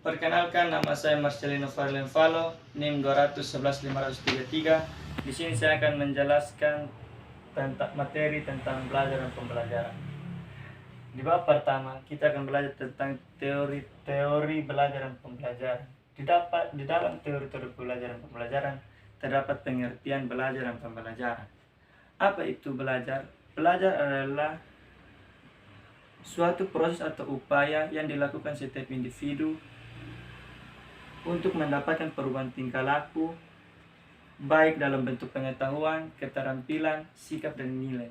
Perkenalkan, nama saya Marcelino Farlen Valo, NIM 2111533. Di sini saya akan menjelaskan tentang materi tentang belajar dan pembelajaran. Di bab pertama, kita akan belajar tentang teori belajar dan pembelajaran. Di dalam teori belajar dan pembelajaran terdapat pengertian belajar dan pembelajaran. Apa itu belajar? Belajar adalah suatu proses atau upaya yang dilakukan setiap individu untuk mendapatkan perubahan tingkah laku, baik dalam bentuk pengetahuan, keterampilan, sikap, dan nilai.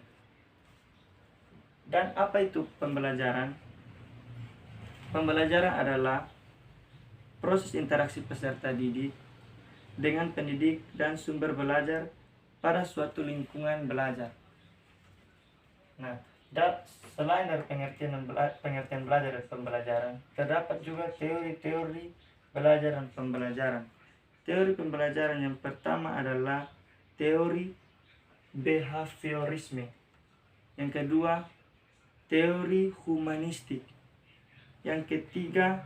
Dan apa itu pembelajaran? Pembelajaran adalah proses interaksi peserta didik dengan pendidik dan sumber belajar pada suatu lingkungan belajar. Nah, selain dari pengertian belajar dan pembelajaran, terdapat juga teori-teori belajar dan pembelajaran. Teori pembelajaran yang pertama adalah teori behaviorisme. Yang kedua, teori humanistik. Yang ketiga,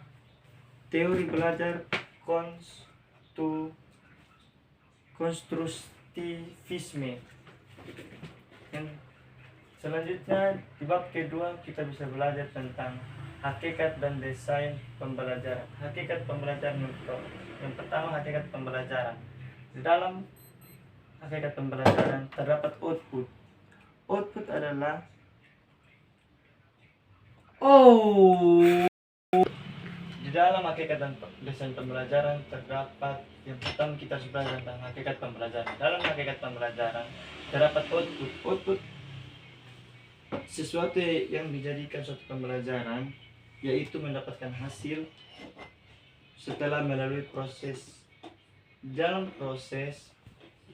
teori belajar konstruktivisme. Yang selanjutnya, di bab kedua kita bisa belajar tentang hakikat dan desain pembelajaran. Hakikat pembelajaran yang pertama, hakikat pembelajaran. Di dalam hakikat pembelajaran terdapat output. Output adalah di dalam hakikat dan desain pembelajaran terdapat yang pertama kita harus belajar tentang hakikat pembelajaran. Dalam hakikat pembelajaran terdapat output. Output sesuatu yang dijadikan suatu pembelajaran, yaitu mendapatkan hasil setelah melalui proses. Dalam proses,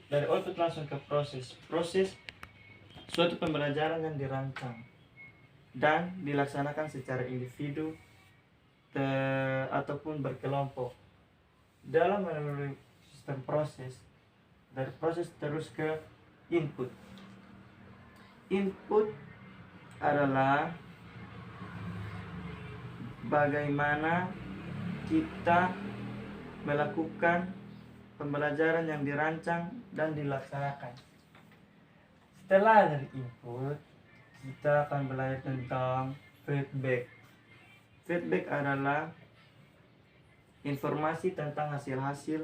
dari output langsung ke proses suatu pembelajaran yang dirancang dan dilaksanakan secara individu ataupun berkelompok. Dalam melalui sistem proses, dari proses terus ke input. Input adalah bagaimana kita melakukan pembelajaran yang dirancang dan dilaksanakan. Setelah dari input, kita akan belajar tentang feedback. Feedback adalah informasi tentang hasil-hasil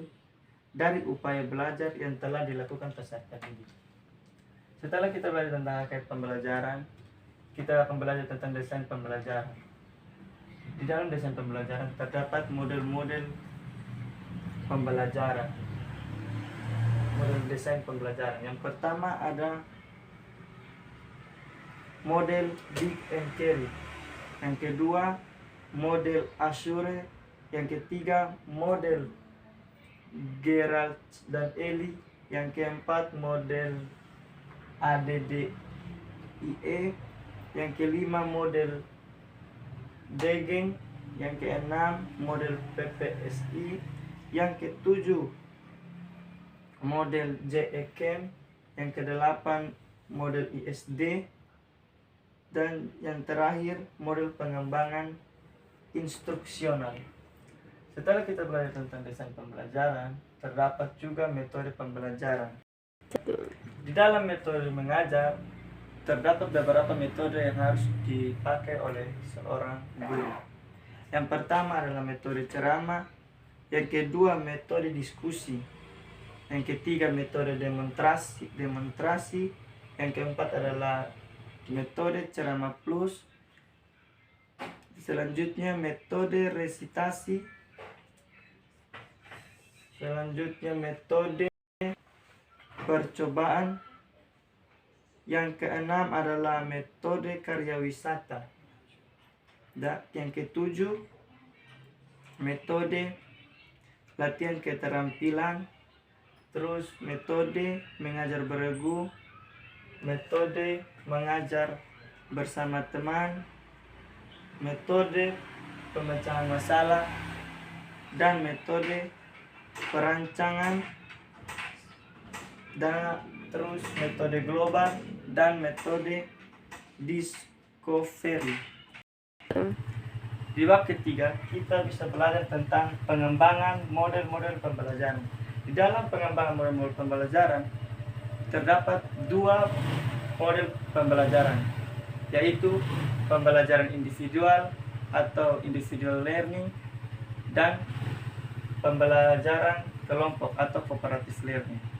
dari upaya belajar yang telah dilakukan peserta didik. Setelah kita belajar tentang hakikat pembelajaran, kita akan belajar tentang desain pembelajaran. Di dalam desain pembelajaran terdapat model-model pembelajaran. Model desain pembelajaran. Yang pertama ada model Dick and Kelly. Yang kedua model Assure. Yang ketiga model Gerald dan Eli. Yang keempat model ADDIE. Yang kelima model Degen. Yang keenam model PPSI. Yang ketujuh model JECAM. Yang kedelapan model ISD. Dan yang terakhir model pengembangan instruksional. Setelah kita belajar tentang desain pembelajaran, terdapat juga metode pembelajaran. Di dalam metode mengajar terdapat beberapa metode yang harus dipakai oleh seorang guru. Yang pertama adalah metode ceramah, yang kedua metode diskusi, yang ketiga metode demonstrasi, yang keempat adalah metode ceramah plus, selanjutnya metode resitasi, selanjutnya metode percobaan. Yang keenam adalah metode karya wisata. Dan yang ketujuh metode latihan keterampilan. Terus metode mengajar beregu, metode mengajar bersama teman, metode pemecahan masalah, dan metode perancangan, dan terus metode global dan metode discovery. Di bab ketiga, kita bisa belajar tentang pengembangan model-model pembelajaran. Di dalam pengembangan model-model pembelajaran, terdapat dua model pembelajaran, yaitu pembelajaran individual atau individual learning dan pembelajaran kelompok atau cooperative learning.